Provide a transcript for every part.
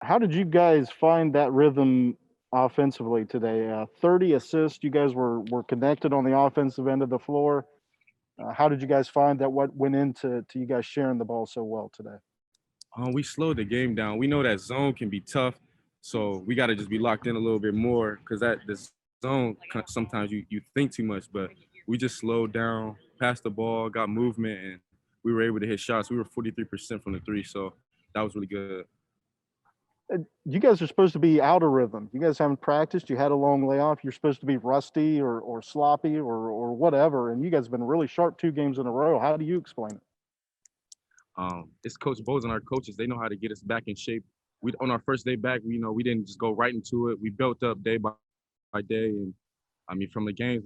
How did you guys find that rhythm offensively today? 30 assists. You guys were connected on the offensive end of the floor. How did you guys find that? What went into you guys sharing the ball so well today? We slowed the game down. We know that zone can be tough, so we got to just be locked in a little bit more because that the zone sometimes you think too much, but we just slowed down, passed the ball, got movement, and we were able to hit shots. We were 43% from the three, so that was really good. You guys are supposed to be out of rhythm. You guys haven't practiced. You had a long layoff. You're supposed to be rusty or sloppy or whatever. And you guys have been really sharp 2 games in a row. How do you explain it? It's Coach Boals and our coaches. They know how to get us back in shape. We on our first day back, we didn't just go right into it. We built up day by day, and I mean, from the games,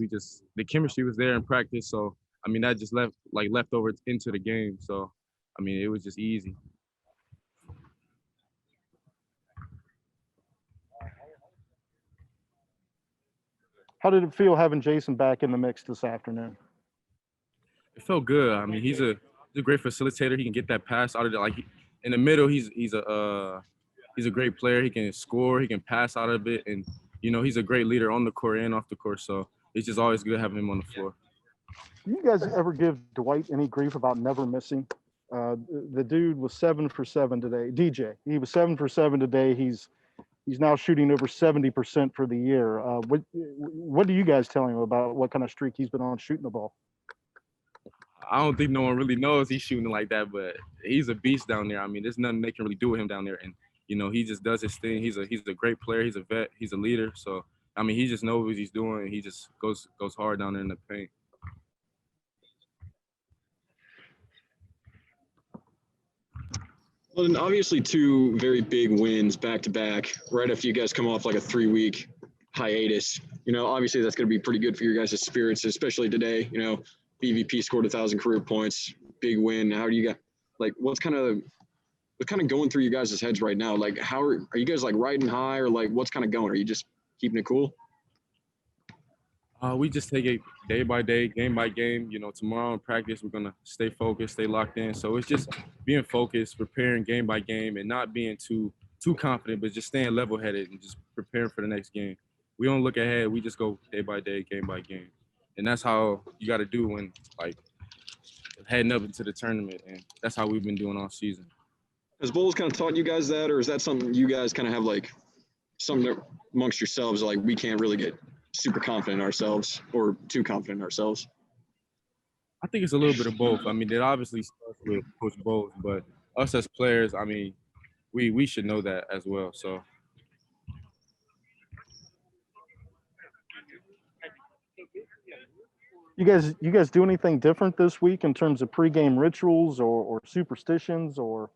the chemistry was there in practice. So I mean, that just left over into the game. So I mean, it was just easy. How did it feel having Jason back in the mix this afternoon? It felt good. I mean, he's a great facilitator. He can get that pass out of in the middle. He's a great player. He can score. He can pass out of it, and he's a great leader on the court and off the court. So it's just always good having him on the floor. Do you guys ever give Dwight any grief about never missing? The dude was 7 for 7 today. DJ, he was 7 for 7 today. He's now shooting over 70% for the year. What do you guys tell him about what kind of streak he's been on shooting the ball? I don't think no one really knows he's shooting like that, but he's a beast down there. I mean, there's nothing they can really do with him down there, and he just does his thing. He's a great player. He's a vet. He's a leader. So I mean, he just knows what he's doing. He just goes hard down there in the paint. Well, and obviously 2 very big wins back to back, right after you guys come off like a 3-week hiatus. Obviously that's going to be pretty good for your guys' spirits, especially today. BVP scored 1,000 career points, big win. How do you got what's kind of going through you guys' heads right now? Like, how are you guys riding high, or what's kind of going? Are you just keeping it cool? We just take it day by day, game by game. Tomorrow in practice, we're gonna stay focused, stay locked in. So it's just being focused, preparing game by game, and not being too confident, but just staying level-headed and just preparing for the next game. We don't look ahead. We just go day by day, game by game, and that's how you got to do when heading up into the tournament. And that's how we've been doing all season. Has Boals kind of taught you guys that, or is that something you guys kind of have something amongst yourselves? We can't really get super confident in ourselves or too confident in ourselves? I think it's a little bit of both. I mean, it obviously starts with Coach Boals, but us as players, I mean, we should know that as well. So. You guys do anything different this week in terms of pregame rituals or superstitions or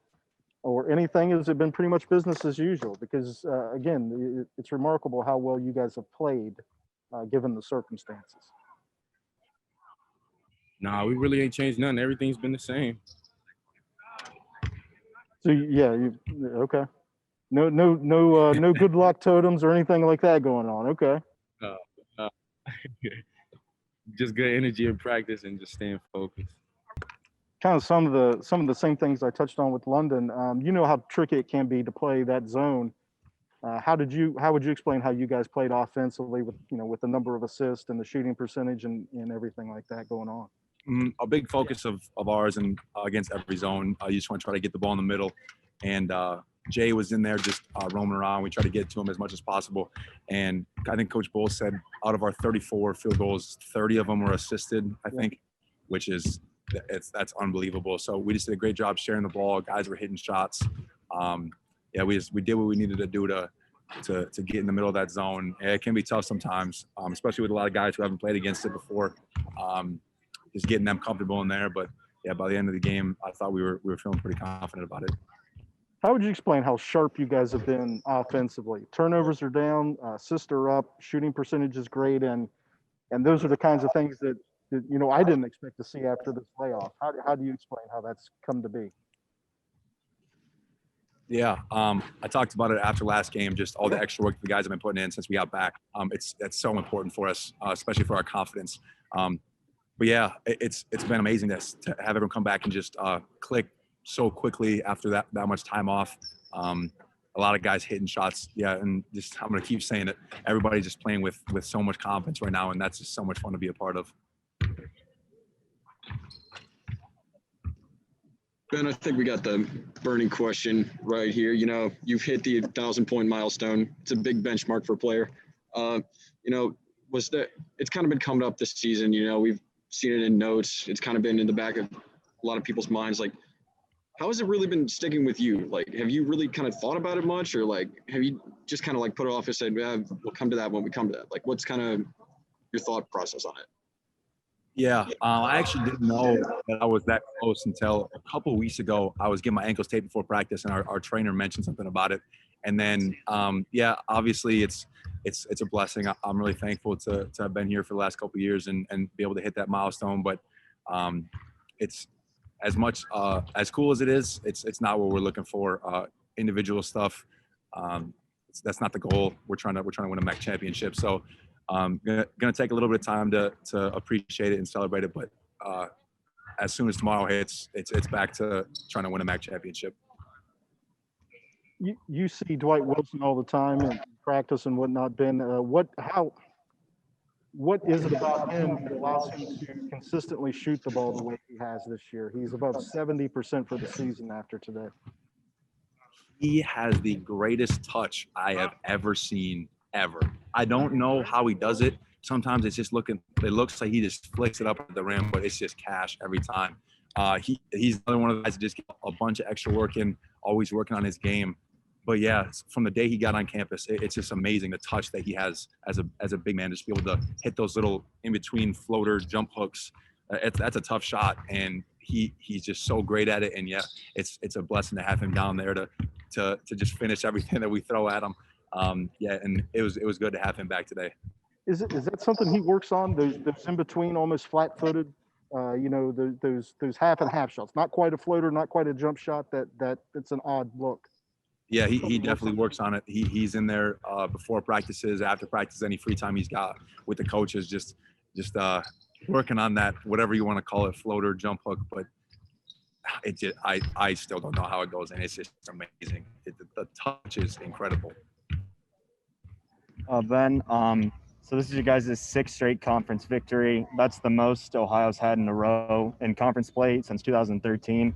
anything? Has it been pretty much business as usual? Because again, it's remarkable how well you guys have played given the circumstances. Nah, we really ain't changed nothing. Everything's been the same. So yeah, okay. No good luck totems or anything like that going on. Okay. Uh, just good energy in practice and just staying focused. Kind of some of the same things I touched on with London. You know how tricky it can be to play that zone. How would you explain how you guys played offensively with the number of assists and the shooting percentage and everything like that going on? A big focus of ours and against every zone, you just want to try to get the ball in the middle. And Jay was in there just roaming around. We tried to get to him as much as possible. And I think Coach Boals said out of our 34 field goals, 30 of them were assisted, I think, which is that's unbelievable. So we just did a great job sharing the ball. Guys were hitting shots. We did what we needed to do to get in the middle of that zone. It can be tough sometimes, especially with a lot of guys who haven't played against it before. Just getting them comfortable in there. But yeah, by the end of the game, I thought we were feeling pretty confident about it. How would you explain how sharp you guys have been offensively? Turnovers are down, assists are up, shooting percentage is great, and those are the kinds of things that I didn't expect to see after this layoff. How do you explain how that's come to be? Yeah, I talked about it after last game, just all the extra work the guys have been putting in since we got back. It's so important for us, especially for our confidence. But yeah, it's been amazing to have everyone come back and just click so quickly after that much time off. a lot of guys hitting shots. Yeah, and just I'm gonna keep saying it. Everybody's just playing with so much confidence right now, and that's just so much fun to be a part of. Ben, I think we got the burning question right here. You know, you've hit the 1,000-point milestone. It's a big benchmark for a player. You know, it's kind of been coming up this season. You know, we've seen it in notes. It's kind of been in the back of a lot of people's minds. Like, how has it really been sticking with you? Like, have you really kind of thought about it much, or like, have you just kind of like put it off and said, yeah, we'll come to that when we come to that? Like, what's kind of your thought process on it? Yeah, I actually didn't know that I was that close until a couple of weeks ago. I was getting my ankles taped before practice, and our trainer mentioned something about it. And then, yeah, obviously it's a blessing. I'm really thankful to have been here for the last couple of years and be able to hit that milestone. But it's as much as cool as it is. It's not what we're looking for. Individual stuff. That's not the goal. We're trying to win a MAC championship. So. Gonna take a little bit of time to appreciate it and celebrate it, but as soon as tomorrow hits, it's back to trying to win a MAC championship. You see Dwight Wilson all the time in practice and whatnot. Ben, what is it about him that allows him to consistently shoot the ball the way he has this year? He's above 70% for the season after today. He has the greatest touch I have ever seen. Ever. I don't know how he does it. Sometimes it looks like he just flicks it up at the rim, but it's just cash every time. He's another one of the guys that just get a bunch of extra work in, always working on his game. But yeah, from the day he got on campus, it's just amazing the touch that he has as a big man, just be able to hit those little in between floater jump hooks. That's a tough shot, and he's just so great at it. And yeah, it's a blessing to have him down there to just finish everything that we throw at him. Yeah, and it was good to have him back today. Is that something he works on? Those in between, almost flat-footed, you know, those half and half shots. Not quite a floater, not quite a jump shot. That it's an odd look. Yeah, he definitely works on it. He's in there before practices, after practice, any free time he's got with the coaches, just working on that, whatever you want to call it, floater, jump hook. But I still don't know how it goes, and it's just amazing. The touch is incredible. Ben, so this is your guys' sixth straight conference victory. That's the most Ohio's had in a row in conference play since 2013.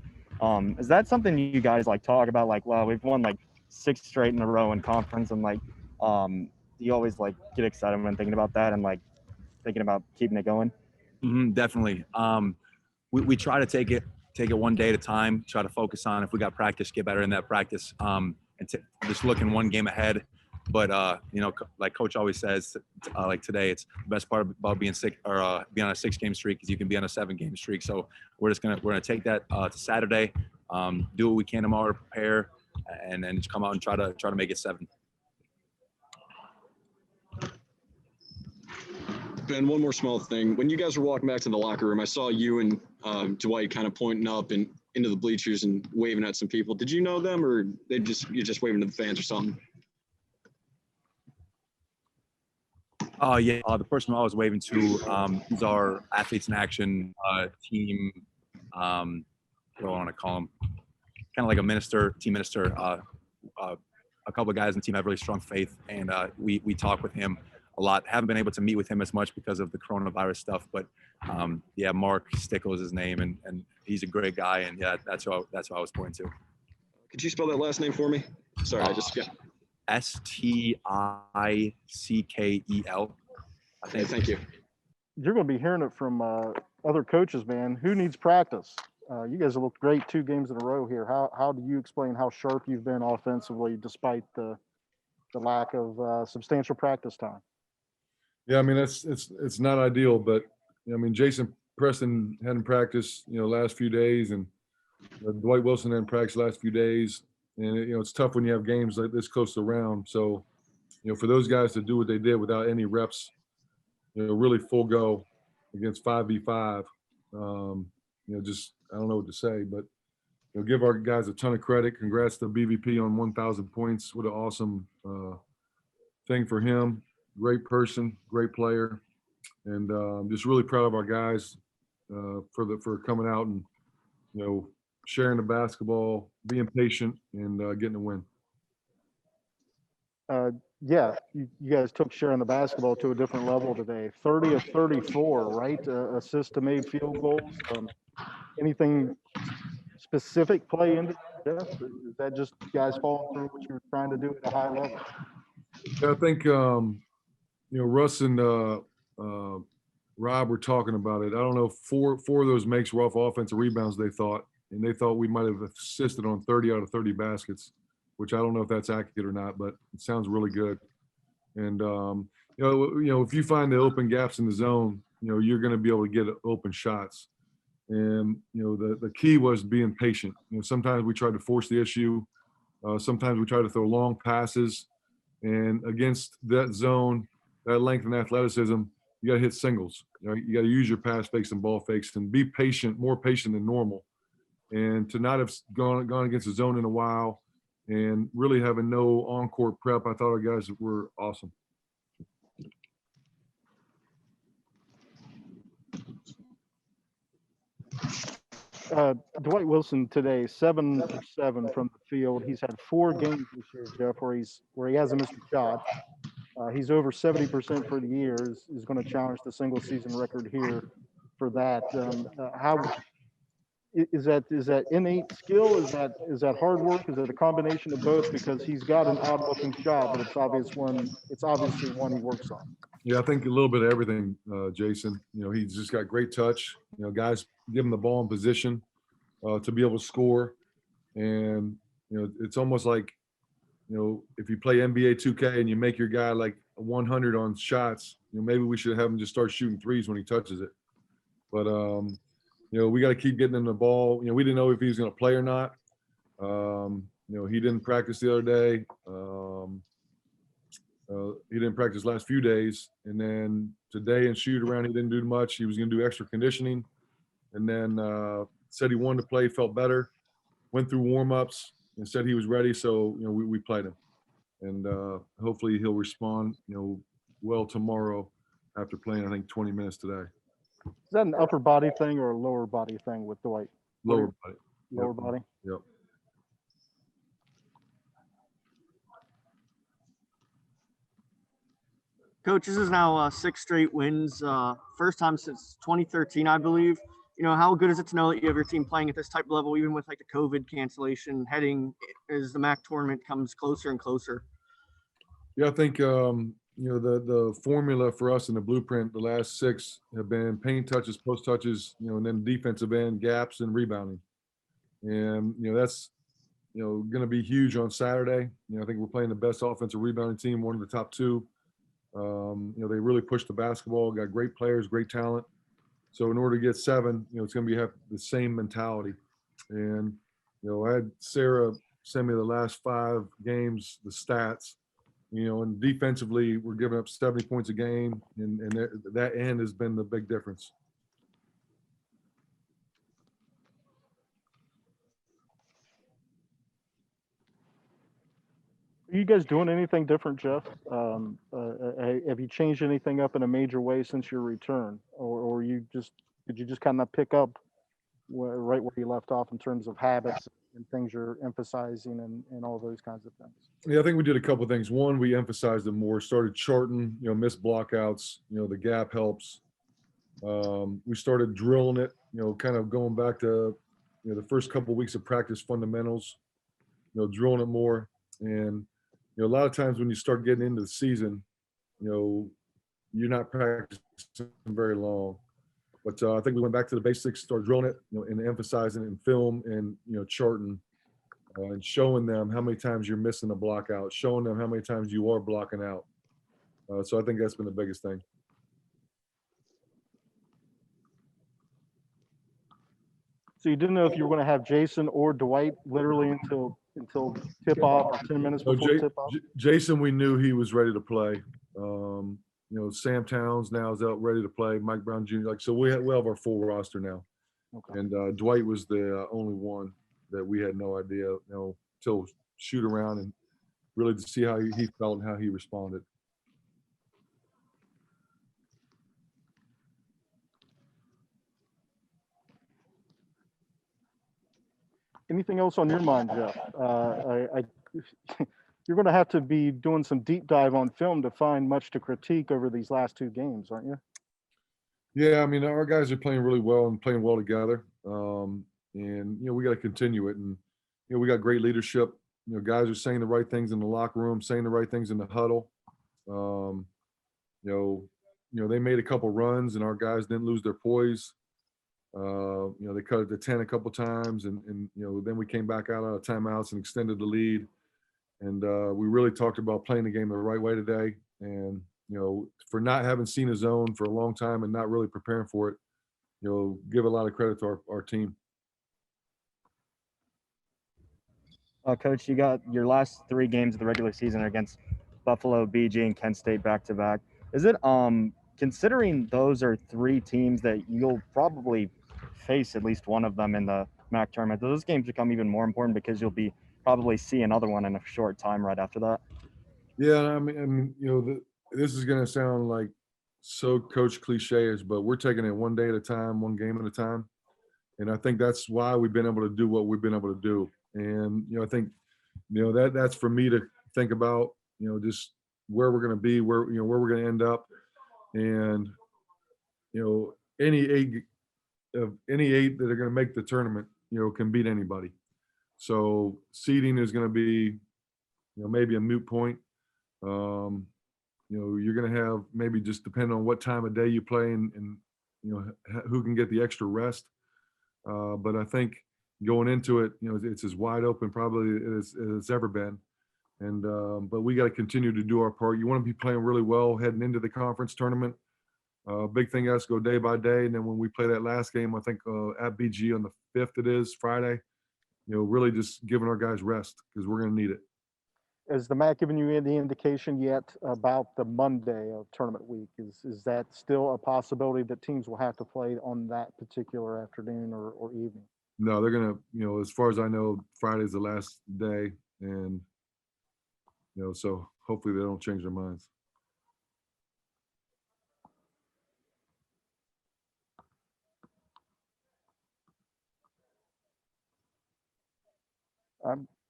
Is that something you guys like talk about? Like, well, we've won like 6 straight in a row in conference, and like, do you always like get excited when thinking about that and like thinking about keeping it going? Mm-hmm, definitely. We try to take it one day at a time. Try to focus on if we got practice, get better in that practice, and just looking one game ahead. But you know, like Coach always says, like today, it's the best part about being sick or being on a 6-game streak is you can be on a 7-game streak. So we're gonna take that to Saturday, do what we can tomorrow to prepare, and then just come out and try to make it 7. Ben, one more small thing. When you guys were walking back to the locker room, I saw you and Dwight kind of pointing up and into the bleachers and waving at some people. Did you know them, or you're just waving to the fans or something? Oh yeah, the person I was waving to, he's our athletes in action team. What do I want to call him? Kind of like a team minister. A couple of guys in the team have really strong faith, and we talk with him a lot. Haven't been able to meet with him as much because of the coronavirus stuff, but yeah, Mark Stickle is his name, and he's a great guy, and yeah, that's who I was pointing to. Could you spell that last name for me? Sorry, I just got. Stickel. Okay, thank you. You're going to be hearing it from other coaches, man. Who needs practice? You guys have looked great 2 games in a row here. How do you explain how sharp you've been offensively despite the lack of substantial practice time? Yeah, I mean it's not ideal, but I mean Jason Preston hadn't practiced, you know, last few days, and Dwight Wilson hadn't practiced last few days. And, you know, it's tough when you have games like this close around. So, you know, for those guys to do what they did without any reps, you know, really full go against 5v5, you know, just I don't know what to say, but, you know, give our guys a ton of credit. Congrats to BVP on 1,000 points. What an awesome thing for him. Great person, great player. And I'm just really proud of our guys for coming out and, you know, sharing the basketball, being patient, and getting a win. Yeah, you guys took sharing the basketball to a different level today. 30 of 34, right? Assist to made field goals. Anything specific play into that, Jeff? Is that just guys following through what you were trying to do at a high level? Yeah, I think Russ and Rob were talking about it. I don't know, four of those makes were off offensive rebounds, they thought, and they thought we might have assisted on 30 out of 30 baskets, which I don't know if that's accurate or not, but it sounds really good. And if you find the open gaps in the zone, you're going to be able to get open shots. And the key was being patient. Sometimes we tried to force the issue. Sometimes we tried to throw long passes, and against that zone, that length and athleticism, you got to hit singles. You got to use your pass fakes and ball fakes and be patient, more patient than normal. And to not have gone against the zone in a while and really having no on-court prep, I thought our guys were awesome. Dwight Wilson today, 7 for 7 from the field. He's had 4 games this year, Jeff, where he hasn't missed a shot. He's over 70% for the year. Is going to challenge the single season record here for that. How is that innate skill? Is that hard work? Is it a combination of both? Because he's got an odd looking shot, but it's obviously one he works on. Yeah, I think a little bit of everything, Jason. He's just got great touch. Guys give him the ball in position to be able to score, and it's almost like if you play NBA 2K and you make your guy like 100 on shots, maybe we should have him just start shooting threes when he touches it. But we got to keep getting him the ball. We didn't know if he was going to play or not. He didn't practice the other day. He didn't practice last few days, and then today in shoot around he didn't do much. He was going to do extra conditioning, and then said he wanted to play, felt better, went through warm-ups and said he was ready. So we played him, and hopefully he'll respond well tomorrow after playing I think 20 minutes today. Is that an upper body thing or a lower body thing with Dwight? Lower body. Lower body. Yep. Coach, this is now 6 straight wins, first time since 2013, I believe. How good is it to know that you have your team playing at this type of level, even with like the COVID cancellation heading as the MAC tournament comes closer and closer? Yeah, I think the formula for us in the blueprint, the last 6 have been paint touches, post touches, and then defensive end, gaps, and rebounding. And that's going to be huge on Saturday. I think we're playing the best offensive rebounding team, one of the top 2. They really pushed the basketball, got great players, great talent. So in order to get 7, it's going to have the same mentality. And, I had Sarah send me the last 5 games, the stats, and defensively we're giving up 70 points a game. And that end has been the big difference. Are you guys doing anything different, Jeff? Have you changed anything up in a major way since your return, or did you just kind of pick up right where you left off in terms of habits and things you're emphasizing and all those kinds of things? Yeah, I think we did a couple of things. One, we emphasized it more, started charting, missed blockouts, the gap helps. We started drilling it, kind of going back to, the first couple of weeks of practice fundamentals, drilling it more. And, a lot of times when you start getting into the season, you're not practicing very long. But I think we went back to the basics, started drilling it, and emphasizing it in film and, charting and showing them how many times you're missing a block out, showing them how many times you are blocking out. So I think that's been the biggest thing. So you didn't know if you were going to have Jason or Dwight literally until tip off or 10 minutes before tip off? Jason, we knew he was ready to play. Sam Towns now is out ready to play. Mike Brown Jr. So we have our full roster now. Okay. And Dwight was the only one that we had no idea, till shoot around and really to see how he felt and how he responded. Anything else on your mind, Jeff? you're going to have to be doing some deep dive on film to find much to critique over these last two games, aren't you? Yeah, I mean, our guys are playing really well and playing well together. And we got to continue it. And we got great leadership. Guys are saying the right things in the locker room, saying the right things in the huddle. Um, they made a couple runs, and our guys didn't lose their poise. They cut it to 10 a couple times, and then we came back out of timeouts and extended the lead. And we really talked about playing the game the right way today. And for not having seen a zone for a long time and not really preparing for it, give a lot of credit to our team. Coach, you got your last 3 games of the regular season are against Buffalo, BG, and Kent State back to back. Is it considering those are 3 teams that you'll probably face at least one of them in the MAC tournament, do those games become even more important because you'll be probably see another one in a short time right after that? Yeah, I mean, this is going to sound like so coach cliche-ish, but we're taking it one day at a time, one game at a time. And I think that's why we've been able to do what we've been able to do. And, I think, that's for me to think about, just where we're going to be, where we're going to end up. And, any 8 that are going to make the tournament, can beat anybody. So seeding is going to be, maybe a moot point. You're going to have maybe just depending on what time of day you play and who can get the extra rest. But I think going into it, it's as wide open probably as it's ever been. And but we got to continue to do our part. You want to be playing really well heading into the conference tournament. Big thing has to go day by day. And then when we play that last game, I think at BG on the 5th, it is Friday, really just giving our guys rest because we're going to need it. Has the MAC given you any indication yet about the Monday of tournament week? Is that still a possibility that teams will have to play on that particular afternoon or evening? No, they're going to, as far as I know, Friday's the last day. And, so hopefully they don't change their minds.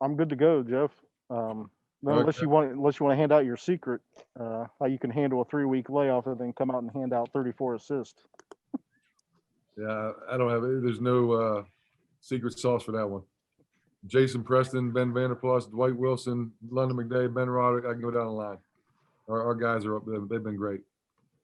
I'm good to go, Jeff. Unless you want to hand out your secret, how you can handle a 3-week layoff and then come out and hand out 34 assists. Yeah, I don't have it. There's no secret sauce for that one. Jason Preston, Ben Vander Plas, Dwight Wilson, Lunden McDay, Ben Roderick. I can go down the line. Our guys are up there. They've been great.